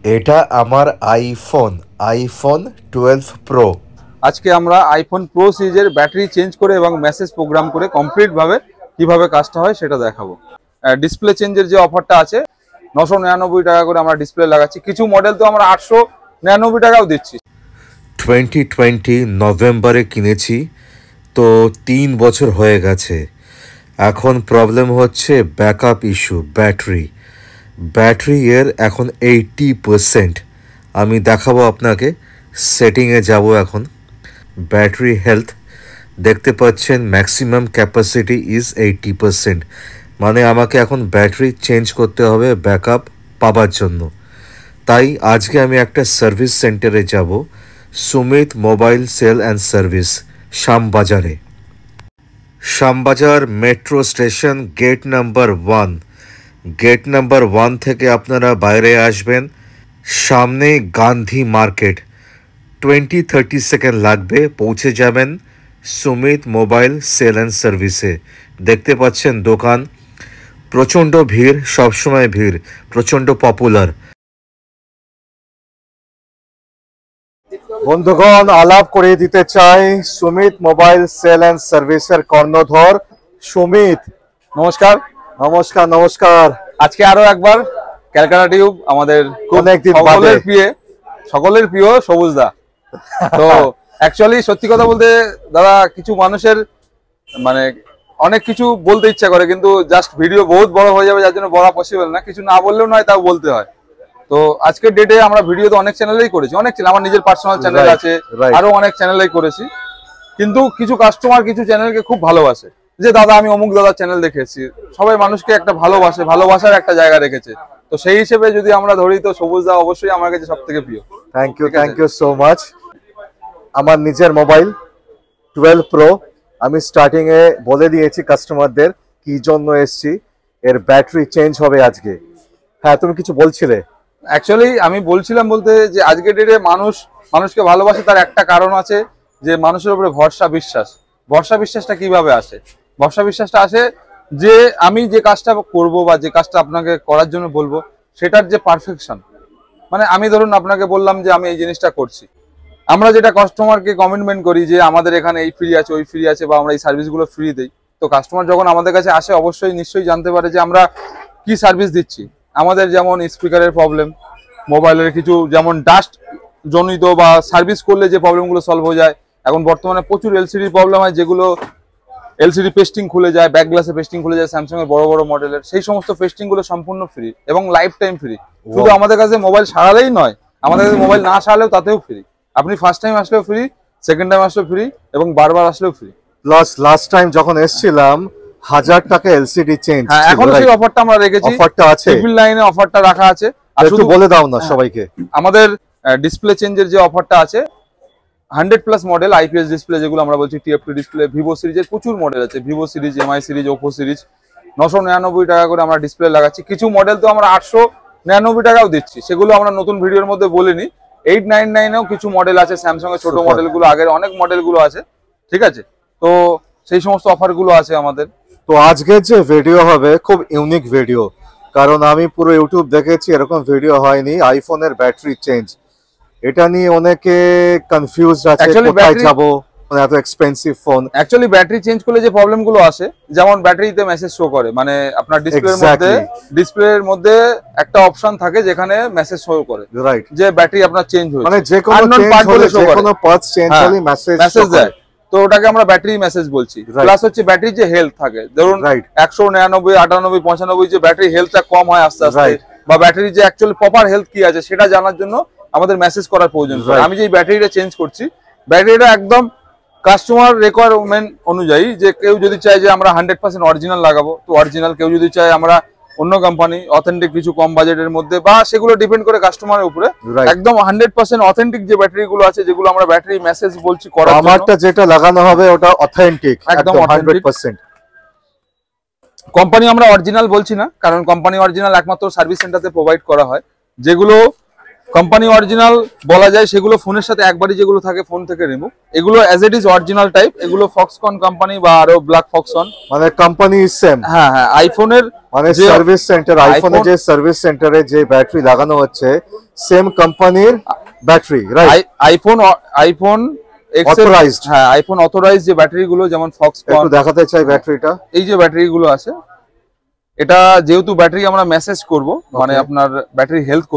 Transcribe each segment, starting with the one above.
এটা আমার iPhone 12 pro. আজকে আমরা আইফোন প্রো সিরিজের ব্যাটারি চেঞ্জ করে এবং মেসেজ প্রোগ্রাম করে কমপ্লিটভাবে কিভাবে কাজটা হয় সেটা দেখাবো। ডিসপ্লে চেঞ্জের যে অফারটা আছে 999 টাকা করে আমরা ডিসপ্লে লাগাচ্ছি, কিছু মডেল তো আমরা 899 টাকাও দিচ্ছি। 2020 নভেম্বরে কিনেছি, তো 3 বছর হয়ে গেছে। এখন প্রবলেম হচ্ছে ব্যাকআপ ইস্যু, ব্যাটারি এর এখন 80%। আমি দেখাবো আপনাকে, সেটিংয়ে যাব এখন। ব্যাটারি হেলথ দেখতে পাচ্ছেন, ম্যাক্সিমাম ক্যাপাসিটি ইজ 80%, মানে আমাকে এখন ব্যাটারি চেঞ্জ করতে হবে ব্যাকআপ পাবার জন্য। তাই আজকে আমি একটা সার্ভিস সেন্টারে যাব, Sumit mobile cell and service, Shyambazar metro station, gate number 1 থেকে আপনারা বাইরে আসবেন, সামনে গান্ধী মার্কেট। 20-30 সেকেন্ড লাগবে, পৌঁছে যাবেন সুমিত মোবাইল সেল অ্যান্ড সার্ভিসে। দেখতে পাচ্ছেন দোকান, প্রচণ্ড ভিড়, সবসময় ভিড়, প্রচণ্ড পপুলার। বন্ধুগণ, আলাপ করে দিতে চাই সুমিত মোবাইল সেল অ্যান্ড সার্ভিসের কর্ণধর সুমিত। নমস্কার। নমস্কার নমস্কার। আজকে আরো একবার ক্যালকাটা টিউব আমাদের সকলের প্রিয় সবুজদা। তো অ্যাকচুয়ালি সত্যি কথা বলতে দাদা, কিছু মানুষের মানে অনেক কিছু বলতে ইচ্ছা করে, কিন্তু জাস্ট ভিডিও বহুত বড় হয়ে যাবে, যার জন্য বলা পসিবল না। কিছু না বললেও নয়, তাও বলতে হয়। তো আজকের ডেটে আমরা ভিডিও তো অনেক চ্যানেলেই করেছি, অনেক চ্যানেল, আমার নিজের পার্সোনাল চ্যানেল আছে, আরো অনেক চ্যানেলেই করেছি। কিন্তু কিছু কাস্টমার কিছু চ্যানেলকে খুব ভালোবাসে, যে দাদা আমি অমুক দাদার চ্যানেল দেখেছি। সবাই মানুষকে একটা ভালোবাসার একটা জায়গা রেখেছে। তো সেই হিসেবে যদি আমরা ধরি, তো সবুজদা অবশ্যই আমার কাছে সব থেকে প্রিয়। Thank you so much. আমার নিজের মোবাইল 12 প্রো, আমি স্টার্টিং এ বলে দিয়েছি কাস্টমারদের কি জন্য এসছি। এর ব্যাটারি চেঞ্জ হবে আজকে। হ্যাঁ, তুমি কিছু বলছিলে। অ্যাকচুয়ালি আমি বলছিলাম বলতে, যে আজকের ডেটে মানুষকে ভালোবাসে, তার একটা কারণ আছে, যে মানুষের উপরে ভরসা বিশ্বাসটা কিভাবে আসে? ভরসা বিশ্বাসটা আসে যে আমি যে কাজটা করব বা যে কাজটা আপনাকে করার জন্য বলবো, সেটার যে পারফেকশন। মানে আমি ধরুন আপনাকে বললাম যে আমি এই জিনিসটা করছি, আমরা যেটা কাস্টমারকে কমিটমেন্ট করি যে আমাদের এখানে এই ফ্রি আছে, ওই ফ্রি আছে, বা আমরা এই সার্ভিসগুলো ফ্রি দিই। তো কাস্টমার যখন আমাদের কাছে আসে, অবশ্যই নিশ্চয়ই জানতে পারে যে আমরা কি সার্ভিস দিচ্ছি। আমাদের যেমন স্পিকারের প্রবলেম, মোবাইলের কিছু যেমন ডাস্ট জনিত বা সার্ভিস করলে যে প্রবলেমগুলো সলভ হয়ে যায়। এখন বর্তমানে প্রচুর এলসিডি প্রবলেম হয়, যেগুলো এলসিডি পেস্টিং খুলে যায়, ব্যাক গ্লাসে পেস্টিং খুলে যায়, স্যামসাং এর বড় বড় মডেলের, সেই সমস্ত পেস্টিং গুলো সম্পূর্ণ ফ্রি এবং লাইফ টাইম ফ্রি। শুধু আমাদের কাছে মোবাইল সারালেই নয়, আমাদের কাছে মোবাইল না সারালেও তাতেও ফ্রি। আপনি ফার্স্ট টাইম আসলেও ফ্রি, সেকেন্ড টাইম আসলেও ফ্রি, এবং বারবার আসলেও ফ্রি। প্লাস লাস্ট টাইম যখন এসেছিলাম 1000 টাকা এলসিডি চেঞ্জ। হ্যাঁ, এখনো সেই অফারটা আমরা রেখেছি, অফারটা আছে, ট্রিপল লাইনে অফারটা রাখা আছে। আর শুধু বলে দাও না সবাইকে, আমাদের ডিসপ্লে চেঞ্জের যে অফারটা আছে, 100+ মডেল আইপিএস ডিসপ্লে, যেগুলো আমরা বলছি টিএফটি ডিসপ্লে, ভিভো সিরিজের প্রচুর মডেল আছে, Vivo series, MI series, Oppo series. 999 টাকা করে আমরা ডিসপ্লে লাগাচ্ছি, কিছু মডেল তো আমরা 899 টাকাও দিচ্ছি, সেগুলো আমরা নতুন ভিডিওর মধ্যে বলিনি। 899-এও কিছু মডেল আছে, স্যামসাং এর ছোট মডেলগুলো, আগের অনেক মডেলগুলো আছে, ঠিক আছে? তো সেই সমস্ত অফারগুলো আছে আমাদের। তো আজকের যে ভিডিও হবে খুব ইউনিক ভিডিও, কারণ আমি পুরো ইউটিউব দেখেছি, এরকম ভিডিও হয়নি। আইফোনের ব্যাটারি চেঞ্জ, এটা নিয়ে অনেকে কনফিউজ আছে, কোথায় যাব, মানে এত expensive phone. Actually battery change করলে যে প্রবলেমগুলো আসে, যেমন ব্যাটারিতে মেসেজ শো করে, মানে আপনার ডিসপ্লের মধ্যে একটা অপশন থাকে যেখানে মেসেজ শো করে, রাইট, যে ব্যাটারি আপনার চেঞ্জ হয়েছে, মানে যে কোনো পার্টস চেঞ্জ হলে মেসেজ দেয়। তো ওটাকে আমরা ব্যাটারি মেসেজ বলছি। প্লাস হচ্ছে ব্যাটারি যে হেলথ থাকে, ধরুন 199, 98, 95 যে ব্যাটারি হেলথটা কম হয় আস্তে আস্তে, বা ব্যাটারি যে অ্যাকচুয়ালি প্রপার হেলথ কি আছে সেটা জানার জন্য আমাদের মেসেজ করার প্রয়োজন পড়ে। আমি যে ব্যাটারিটা চেঞ্জ করছি, ব্যাটারিটা একদম কাস্টমার রিকোয়ারমেন্ট অনুযায়ী, যে কেউ যদি চায় যে আমরা 100% অরিজিনাল লাগাবো, তো অরিজিনাল, কেউ যদি চায় আমরা অন্য কোম্পানি অথেন্টিক কিছু কম বাজেটের মধ্যে, বা সেগুলো ডিপেন্ড করে কাস্টমারের উপরে। একদম 100% অথেন্টিক যে ব্যাটারি গুলো আছে, যেগুলো আমরা ব্যাটারি মেসেজ বলছি করার জন্য, আমারটা যেটা লাগানো হবে ওটা অথেন্টিক, একদম 100%। কোম্পানি আমরা অরিজিনাল বলছি না, কারণ কোম্পানি অরিজিনাল একমাত্র সার্ভিস সেন্টারতে প্রোভাইড করা হয়, যেগুলো কোম্পানি অরিজিনাল বলা যায় সেগুলো ফোনের সাথে একবারই যেগুলো থাকে ফোন থেকে রিমুভ, এগুলো as it is original type, এগুলো ফক্সকন কোম্পানি বা আরো ব্ল্যাক ফক্সকন মানে কোম্পানি সেম। হ্যাঁ হ্যাঁ, আইফোনের মানে সার্ভিস সেন্টার, আইফোনের যে সার্ভিস সেন্টারে যে ব্যাটারি লাগানো হচ্ছে সেম কোম্পানির ব্যাটারি, রাইট? আইফোন অথরাইজড, হ্যাঁ আইফোন অথরাইজড যে ব্যাটারি গুলো, যেমন ফক্সকন। একটু দেখাতে চাই ব্যাটারিটা। এই যে ব্যাটারি গুলো আছে, এটা যেহেতু ব্যাটারি আমরা মেসেজ করব, মানে আপনার ব্যাটারি হেলথ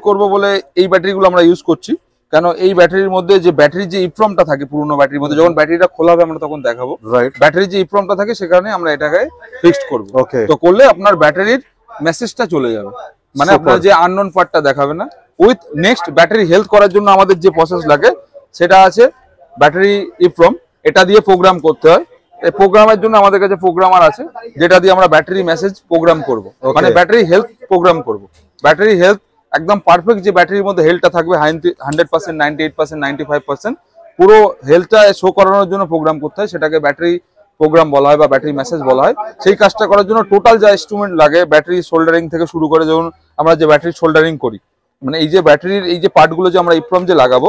করব বলে এই ব্যাটারিগুলো আমরা ইউজ করছি। কেন, এই ব্যাটারির মধ্যে যে ব্যাটারির যে ইপ্রমটা থাকে পুরনো ব্যাটারির মধ্যে, যখন ব্যাটারিটা খোলা হবে আমরা তখন দেখাবো, ব্যাটারির যে ইপ্রমটা থাকে সে কারণে আমরা এটাকে ফিক্সড করব। তো করলে আপনার ব্যাটারির মেসেজটা চলে যাবে, মানে আপনার যে আননোন পার্টটা দেখাবে না। উইথ নেক্সট ব্যাটারি হেলথ করার জন্য আমাদের যে প্রসেস লাগে সেটা আছে ব্যাটারি ইপ্রম, এটা দিয়ে প্রোগ্রাম করতে হয়। এই প্রোগ্রামের জন্য আমাদের কাছে প্রোগ্রামার আছে, যেটা দিয়ে আমরা ব্যাটারি মেসেজ প্রোগ্রাম করব, মানে ব্যাটারি হেলথ প্রোগ্রাম করব। ব্যাটারি হেলথ একদম পারফেক্ট, যে ব্যাটারির মধ্যে হেলথটা থাকবে 100%, 98%, 95%, পুরো হেলথটা শো করানোর জন্য প্রোগ্রাম করতে হয়, সেটাকে ব্যাটারি প্রোগ্রাম বলা হয় বা ব্যাটারি মেসেজ বলা হয়। সেই কাজটা করার জন্য টোটাল যা ইনস্ট্রুমেন্ট লাগে, ব্যাটারি সোল্ডারিং থেকে শুরু করে, যেমন আমরা যে ব্যাটারি সোল্ডারিং করি, মানে এই যে ব্যাটারির এই যে পার্টগুলো যে আমরা ইপ্রম যে লাগাবো,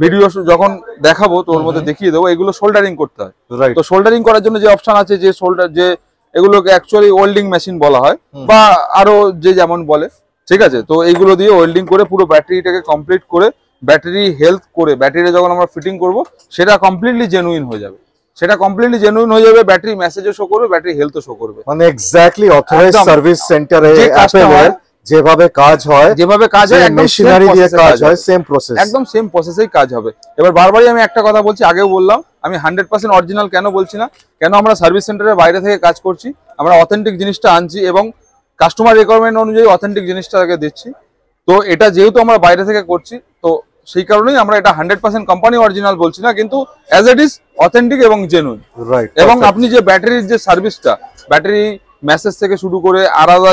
ভিডিও যখন দেখাবো তো ওর মধ্যে দেখিয়ে দেবো, এগুলো সোল্ডারিং করতে হয়। তো সোল্ডারিং করার জন্য যে অপশন আছে, যে যে এগুলোকে অ্যাকচুয়ালি ওয়েল্ডিং মেশিন বলা হয় বা আরো যে যেমন বলে, ঠিক আছে? তো এইগুলো দিয়ে ওয়েল্ডিং করে পুরো ব্যাটারিটাকে কমপ্লিট করে ব্যাটারি হেলথ করে ব্যাটারি যখন আমরা ফিটিং করব সেটা কমপ্লিটলি জেনুইন হয়ে যাবে, ব্যাটারি মেসেজও শো করবে, ব্যাটারি হেলথও শো করবে। মানে এক্স্যাক্টলি অথরাইজড সার্ভিস সেন্টারে যেভাবে কাজ হয় মেশিনারি দিয়ে কাজ হয়, সেম প্রসেস, একদম সেম প্রসেসেই কাজ হবে। এবার বারবারই আমি একটা কথা বলছি, আগেও বললাম, আমি 100% অরিজিনাল কেন বলছি না, কেন আমরা সার্ভিস সেন্টারের বাইরে থেকে কাজ করছি, আমরা অথেন্টিক জিনিসটা আনছি এবং কাস্টমার রিকোয়ারমেন্ট অনুযায়ী অথেন্টিক জিনিসটাকে দিচ্ছি। তো এটা যেহেতু আমরা বাইরে থেকে করছি, তো সেই কারণেই আমরা এটা 100% কোম্পানি অরিজিনাল বলছি না, কিন্তু অ্যাজ ইট ইজ অথেন্টিক এবং জেনুইন। এবং আপনি যে ব্যাটারির যে সার্ভিসটা, ব্যাটারি মেসেজ থেকে শুরু করে আলাদা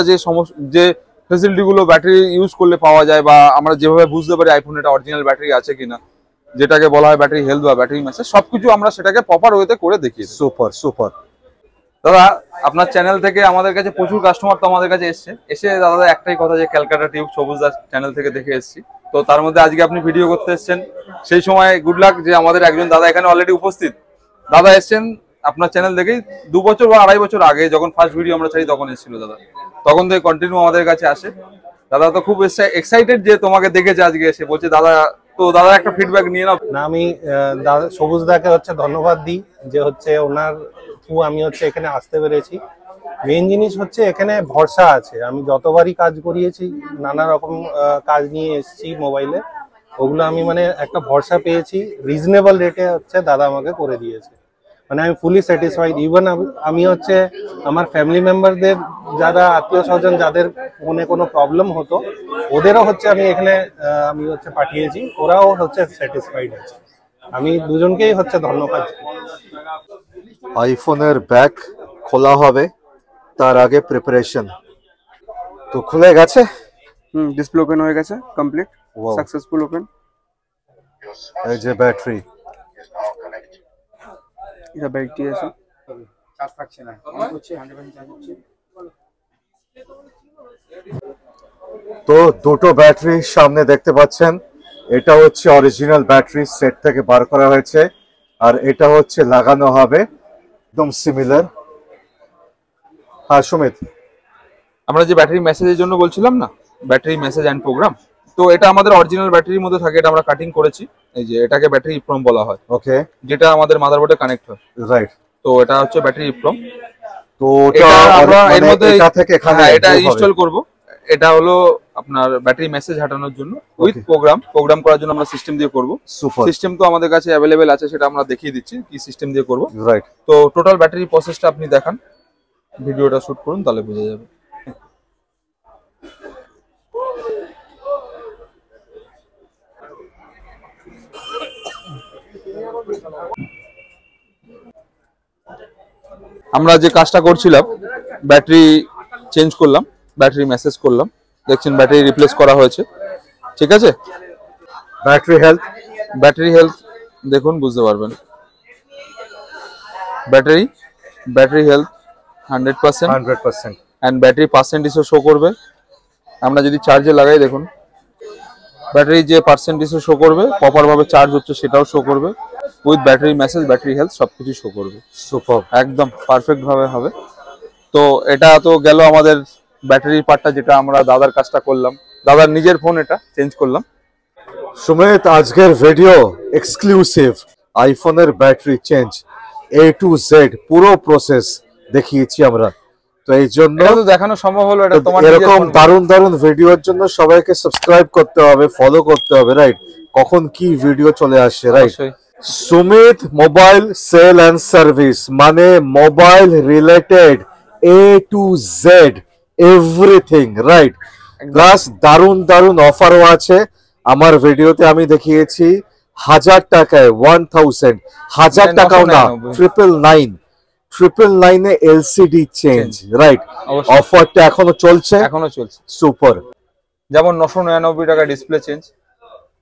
যে ফেসিলিটি গুলো ব্যাটারি ইউজ করলে পাওয়া যায়, বা আমরা যেভাবে বুঝতে পারি আইফোন এটা অরিজিনাল ব্যাটারি আছে কিনা, যেটাকে বলা হয় ব্যাটারি হেলথ বা ব্যাটারি মেসেজ, সবকিছু আমরা সেটাকে প্রপার ওয়েতে করে দেখিয়ে দিই। সুপার। দাদা, আপনার চ্যানেল থেকে আমাদের কাছে প্রচুর কাস্টমার তো আমাদের কাছে এসে দাদা একটাই কথা, যে ক্যালকাটা টিউব সবুজদার চ্যানেল থেকে দেখে এসেছি, তো তার মধ্যে আজকে আপনি ভিডিও করতে এসেছেন, সেই সময় গুড লাক যে আমাদের একজন দাদা এখানে অলরেডি উপস্থিত। দাদা এসেছেন আপনার চ্যানেল থেকেই 2 বছর বা 2.5 বছর আগে, যখন ফার্স্ট ভিডিও আমরা ছাড়ি তখন এসেছিল দাদা, তখন থেকে কন্টিনিউ আমাদের কাছে আসে। দাদা তো খুব এক্সাইটেড যে তোমাকে দেখেছে আজকে এসে, বলছে দাদা, তো দাদা একটা ফিডব্যাক নিয়ে নাও না। আমি দাদা সবুজদাকে ধন্যবাদ দিই যে ওনার থ্রু আমি এখানে আসতে পেরেছি। মেইন জিনিস এখানে ভরসা আছে। আমি যতবারই কাজ করিয়েছি, নানা রকম কাজ নিয়ে এসেছি মোবাইলে, ওগুলো আমি একটা ভরসা পেয়েছি। রিজনেবল রেটে দাদা আমাকে করে দিয়েছে, মানে আমি ফুলি স্যাটিসফাইড। ইভেন আমি আমার ফ্যামিলি মেম্বারদের, যারা আত্মীয় স্বজন যাদের ফোনে কোনো প্রবলেম হতো, ওদেরও আমি এখানে আমি পাঠিয়েছি, ওরাও স্যাটিসফাইড আছে। আমি দুজনকেই ধন্যবাদ। আইফোনের ব্যাক খোলা হবে, তার আগে প্রিপারেশন তো খুলে গেছে। ডিসপ্লে ওপেন হয়ে গেছে, কমপ্লিট সাকসেসফুল ওপেন। এই যে ব্যাটারি, এটা ব্যাটারি আছে, চার্জ থাকছে না, অন করছে 100% চার্জ হচ্ছে। তো দুটো ব্যাটারি সামনে দেখতে পাচ্ছেন, এটা অরিজিনাল ব্যাটারি সেট থেকে বার করা হয়েছে, আর এটা লাগানো হবে একদম সিমিলার। হ্যাঁ সুমিত, আমরা যে ব্যাটারি মেসেজের জন্য বলছিলাম না, ব্যাটারি মেসেজ এন্ড প্রোগ্রাম, তো এটা আমাদের অরিজিনাল ব্যাটারির মধ্যে থাকে, এটা আমরা কাটিং করেছি। এই যে এটাকে ব্যাটারি ইপ্রম বলা হয়, ওকে, যেটা আমাদের মাদারবোর্ডে কানেক্ট হয়, রাইট? তো এটা ব্যাটারি ইপ্রম। তো এটা আমরা এর মধ্যে এটা থেকে এখানে এটা ইনস্টল করব। এটা হলো আপনার ব্যাটারি মেসেজ হাঁটানোর জন্য উইথ প্রোগ্রাম করার জন্য আমরা সিস্টেম দিয়ে করব। সিস্টেম তো আমাদের কাছে অ্যাভেলেবেল আছে, সেটা আমরা দেখিয়ে দিচ্ছি কি সিস্টেম দিয়ে করব, রাইট? তো টোটাল ব্যাটারি প্রসেসটা আপনি দেখান, ভিডিওটা শুট করুন, তাহলে বোঝা যাবে। আমরা যে কাজটা করছিলাম, ব্যাটারি চেঞ্জ করলাম, ব্যাটারি মেসেজ করলাম, দেখছেন ব্যাটারি রিপ্লেস করা হয়েছে, ঠিক আছে? ব্যাটারি হেলথ দেখুন, বুঝতে পারবেন। ব্যাটারি হেলথ 100% এন্ড ব্যাটারি পার্সেন্টেজও শো করবে। আমরা যদি চার্জে লাগাই, দেখুন ব্যাটারি যে পার্সেন্টেজে শো করবে, প্রপার ভাবে চার্জ হচ্ছে সেটাও শো করবে, with battery message, battery health সবকিছু শো করবে। সুপার। একদম পারফেক্ট ভাবে হবে। তো এটা তো গেল আমাদের ব্যাটারির পার্টটা, যেটা আমরা দাদার কাজটা করলাম, দাদার নিজের ফোন এটা চেঞ্জ করলাম। সুমিত, আজকের ভিডিও এক্সক্লুসিভ, আইফোনের battery change A to Z পুরো প্রসেস দেখিয়েছি আমরা। তো এই জন্য এটা তো দেখানো সম্ভব হলো, এটা তোমার এরকম দারুণ দারুণ ভিডিওর জন্য সবাইকে সাবস্ক্রাইব করতে হবে, ফলো করতে হবে, রাইট? কখন কি ভিডিও চলে আসে, right? Sumit mobile cell and service মানে mobile related A to Z everything, right? Plus দারুণ দারুণ অফারও আছে। আমার ভিডিওতে আমি দেখিয়েছি 1000 টাকায় 1000, 1000 টাকাও না, 999 এ LCD চেঞ্জ, রাইট? অফারটা এখনো চলছে, সুপার। যেমন 999 টাকা ডিসপ্লে চেঞ্জ,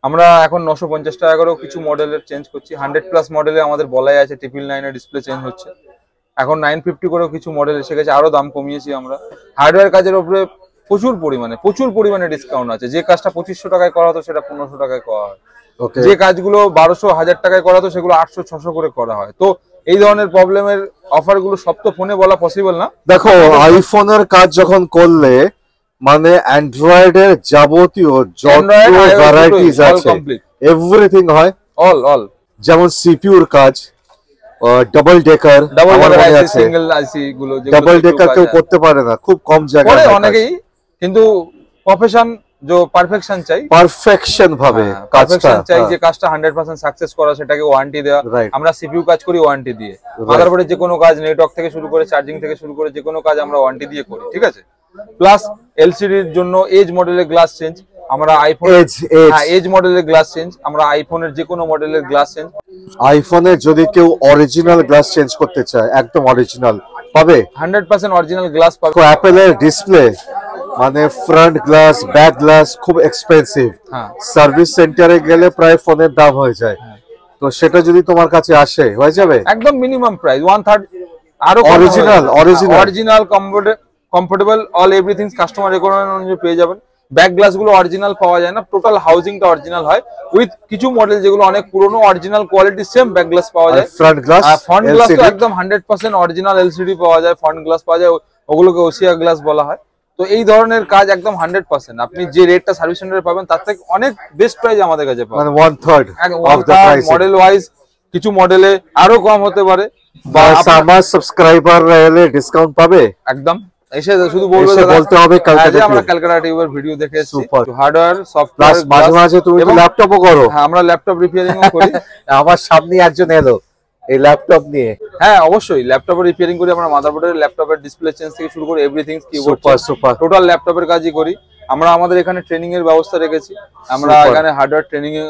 আমরা এখন 950 টাকা করেও কিছু মডেলের চেঞ্জ করছি। 100+ মডেলে আমাদের বলাই আছে 999 এর ডিসপ্লে চেঞ্জ হচ্ছে। এখন 950 করেও কিছু মডেল এসে গেছে, আরো দাম কমিয়েছি আমরা। হার্ডওয়্যার কাজের উপরে প্রচুর পরিমাণে ডিসকাউন্ট আছে। যে কাজটা 2500 টাকায় করা হতো সেটা 1500 টাকায় করা হয়, যে কাজগুলো 1200 1000 টাকায় করা হতো সেগুলো 800 600 করে করা হয়। তো এই ধরনের প্রবলেমের অফার গুলো সব তো ফোনে বলা পসিবল না। দেখো, আইফোনের কাজ যখন করলে মানে অ্যান্ড্রয়েড এর যাবতীয় যত ভ্যারাইটিস আছে এভরিথিং হয়, অল। যেমন সিপিইউর কাজ, ডাবল ডেকার, সিঙ্গেল আইসি গুলো, ডাবল ডেকার কেউ করতে পারে না, খুব কম জায়গায় করে অনেকেই, কিন্তু প্রফেশন যে পারফেকশন চাই, পারফেকশন ভাবে কাজটা চাই, যে কাজটা 100% সাকসেস করা, সেটাকে ওয়ারেন্টি দেওয়া। আমরা সিপিইউ কাজ করি ওয়ারেন্টি দিয়ে, মাদারবোর্ডের যে কোনো কাজ, নেটওয়ার্ক থেকে শুরু করে চার্জিং থেকে শুরু করে যে কোনো কাজ আমরা ওয়ারেন্টি দিয়ে করি, ঠিক আছে? প্লাস এলসিডির জন্য এজ মডেলের গ্লাস চেঞ্জ, আমরা আইফোন এজ মডেলের গ্লাস চেঞ্জ, আমরা আইফোনের যে কোনো মডেলের গ্লাস চেঞ্জ। আইফোনে যদি কেউ অরিজিনাল গ্লাস চেঞ্জ করতে চায়, একদম অরিজিনাল পাবে, 100% অরিজিনাল গ্লাস পাবে। অ্যাপেলের ডিসপ্লে মানে ফ্রন্ট গ্লাস, ব্যাক গ্লাস খুব এক্সপেন্সিভ, সার্ভিস সেন্টারে গেলে প্রায় ফোনের দাম হয়ে যায়। তো সেটা যদি তোমার কাছে আসে, হয়ে যাবে একদম মিনিমাম প্রাইস 1/3, আরো original comfortable all everything customer requirement অনুযায়ী পেয়ে যাবেন। ব্যাক গ্লাস গুলো অরিজিনাল পাওয়া যায় না, টোটাল হাউজিংটা অরিজিনাল হয়, উইথ কিছু মডেল যেগুলো অনেক পুরনো original quality same back glass পাওয়া যায়। ফ্রন্ট গ্লাস তো একদম 100% অরিজিনাল এলসিডি পাওয়া যায়, ফ্রন্ট গ্লাস পাওয়া যায়, ওগুলোকে ওসিয়া গ্লাস বলা হয়। তো এই ধরনের কাজ একদম 100%, আপনি যে রেটটা সার্ভিস সেন্টারে পাবেন তার থেকে অনেক বেস্ট প্রাইস আমাদের কাছে পাবেন, মানে 1/3 of the price. Model wise কিছু মডেলে আরো কম হতে পারে, বা আমার সাবস্ক্রাইবার হলে ডিসকাউন্ট পাবে। একদম এসে শুধু বলতে হবে আমরা ক্যালকাটা টিউবের ভিডিও দেখে এসেছি। হার্ডওয়্যার সফটওয়্যার, মাঝে মাঝে তুমি ল্যাপটপও করো। হ্যাঁ, আমরা ল্যাপটপ রিপেয়ারিংও করি। আমার সামনে একজন এলো এই ল্যাপটপ নিয়ে। হ্যাঁ, অবশ্যই ল্যাপটপের রিপেয়ারিং করি আমরা, মাদারবোর্ডের, ল্যাপটপের ডিসপ্লে চেঞ্জ থেকে শুরু করে এভরিথিং, কিবোর্ড, টোটাল ল্যাপটপের কাজই করি আমরা। আমাদের এখানে ট্রেনিং এর ব্যবস্থা রেখেছি, আমরা এখানে হার্ডওয়্যার ট্রেনিং এ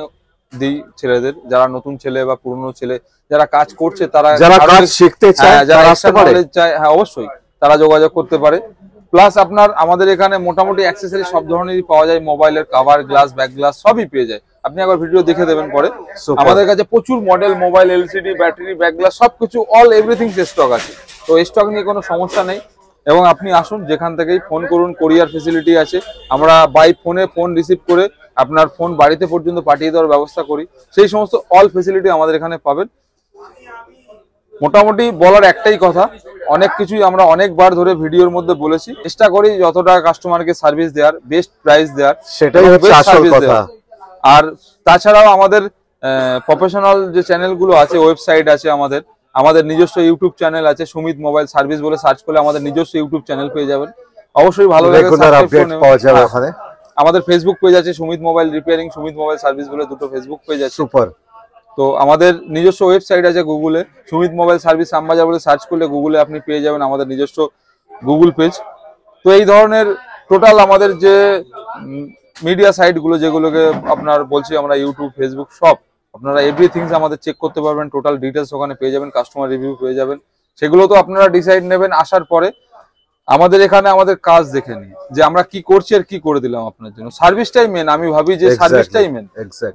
দিই ছেলেদের, যারা নতুন ছেলে বা পুরনো ছেলে যারা কাজ করছে, তারা কাজ শিখতে চায়, যারা আসতে পারে, হ্যাঁ অবশ্যই তারা যোগাযোগ করতে পারে। প্লাস আপনার আমাদের এখানে মোটামুটি অ্যাক্সেসরি সব ধরনেরই পাওয়া যায়, মোবাইলের কভার, গ্লাস, ব্যাক গ্লাস সবই পেয়ে যায়। আপনি একবার ভিডিও দেখে দেবেন পরে। আমাদের কাছে প্রচুর model, mobile, LCD, battery, back glass সবকিছু অল এভরিথিং স্টক আছে। তো স্টক নিয়ে কোনো সমস্যা নেই, এবং আপনি আসুন, যেখান থেকেই ফোন করুন, কোরিয়ার ফেসিলিটি আছে, আমরা বাই ফোনে ফোন রিসিভ করে আপনার ফোন বাড়িতে পর্যন্ত পাঠিয়ে দেওয়ার ব্যবস্থা করি। সেই সমস্ত অল ফেসিলিটি আমাদের এখানে পাবেন। মোটামুটি বলার একটাই কথা, অনেক কিছুই আমরা অনেকবার ধরে ভিডিওর মধ্যে বলেছি, চেষ্টা করি যতটা কাস্টমারকে সার্ভিস দেওয়ার, বেস্ট প্রাইস দেওয়ার, সেটাই হচ্ছে আসল কথা। আর তাছাড়াও আমাদের প্রফেশনাল যে চ্যানেলগুলো আছে, ওয়েবসাইট আছে, আমাদের নিজস্ব ইউটিউব চ্যানেল আছে, সুমিত মোবাইল সার্ভিস বলে সার্চ করলে আমাদের নিজস্ব ইউটিউব চ্যানেল পেয়ে যাবেন। অবশ্যই ভালো লাগে, আমাদের ফেসবুক পেজ আছে, Sumit mobile repairing, Sumit mobile service বলে দুটো ফেসবুক পেজ আছে। সুপার। তো আমাদের নিজস্ব ওয়েবসাইট আছে গুগলে, সুমিত মোবাইল সার্ভিস আমবাজার বলে সার্চ করলে গুগলে আপনি পেয়ে যাবেন আমাদের নিজস্ব গুগল পেজ। তো এই ধরনের টোটাল আমাদের যে মিডিয়া সাইটগুলো, যেগুলোকে আপনার বলছি আমরা, ইউটিউব, ফেসবুক, সব আপনারা এভরিথিং আমাদের চেক করতে পারবেন, টোটাল ডিটেলস ওখানে পেয়ে যাবেন, কাস্টমার রিভিউ পেয়ে যাবেন। সেগুলো তো আপনারা ডিসাইড নেবেন আসার পরে। আমাদের এখানে আমাদের কাজ দেখে নিই যে আমরা কি করছি আর কি করে দিলাম আপনার জন্য। সার্ভিসটাই মেন, আমি ভাবি যে সার্ভিসটাই main,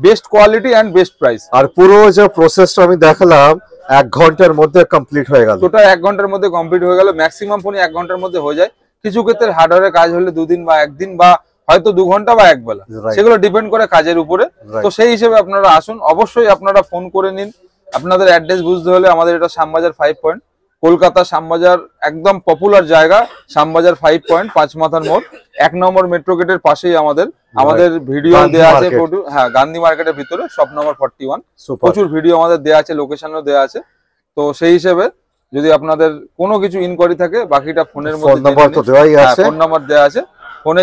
best quality and best price. আর পুরো যে প্রসেসটা আমি দেখালাম 1 ঘন্টার মধ্যে কমপ্লিট হয়ে গেল, টোটাল 1 ঘন্টার মধ্যে কমপ্লিট হয়ে গেল। ম্যাক্সিমাম ফোনই 1 ঘন্টার মধ্যে হয়ে যায়, কিছু ক্ষেত্রে হার্ডওয়্যারের কাজ হলে 2 দিন বা 1 দিন বা হয়তো 2 ঘন্টা বা 1 বেলা, Right. সেগুলো ডিপেন্ড করে কাজের উপরে। Right. তো সেই হিসেবে আপনারা আসুন, অবশ্যই আপনারা ফোন করে নিন। আপনাদের অ্যাড্রেস বুঝতে হলে আমাদের এটা শ্যামবাজার 5 পয়েন্ট, কলকাতা শ্যামবাজার, একদম পপুলার জায়গা শ্যামবাজার 5 পয়েন্ট, 5 মাথার মোড়, 1 নম্বর মেট্রো গেটের পাশেই আমাদের ভিডিও গান্ধী দেওয়া আছে। মার্কেট। হ্যাঁ, গান্ধী মার্কেটের ভিতরে শপ নম্বর 41। সুপার। প্রচুর ভিডিও আমাদের দেওয়া আছে, লোকেশনও দেওয়া আছে। তো সেই হিসেবে যদি আপনাদের কোনো কিছু ইনকোয়ারি থাকে, বাকিটা ফোনের ফোন মধ্যে নাম্বার তো দেওয়াই আছে। ফোন নাম্বার দেওয়া আছে, ফোনে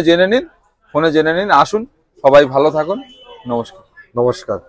জেনে নিন। আসুন, সবাই ভালো থাকুন, নমস্কার। নমস্কার।